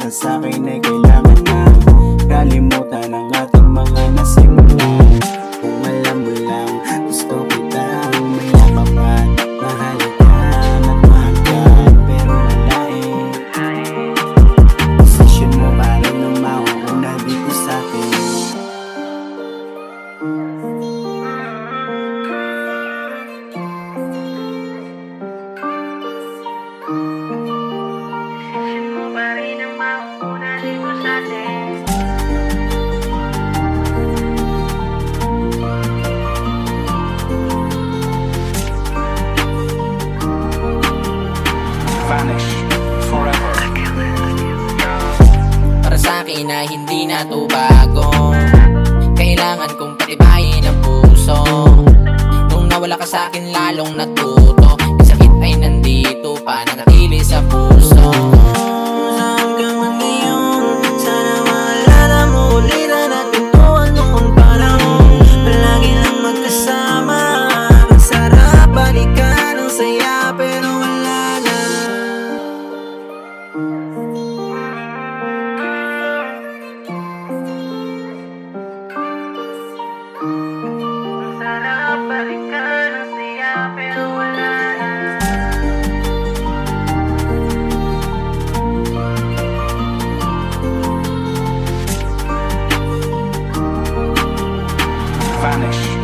ka sa'kin ay kailangan na kalimutan ang ating mga nasimulan. Kung alam mo lang, gusto kita umayapak at mahal ka at mahal ka. Pero wala desisyon mo pa rin ang mauuna dito sa'kin. Vanish forever. Para sa'kin ay hindi na to bago. Kailangan kong patibayin ang puso. Nung nawala ka sa'kin lalong natuto. Yung sakit ay nandito pa, nanatili sa puso. Hanggang ngayon, sana maalala mo ulit ang natin to. Noong panahon, palagi lang magkasama. Masarap balikan ang saya, pero wala na. Sarap balikan ang saya, pero wala na. Vanish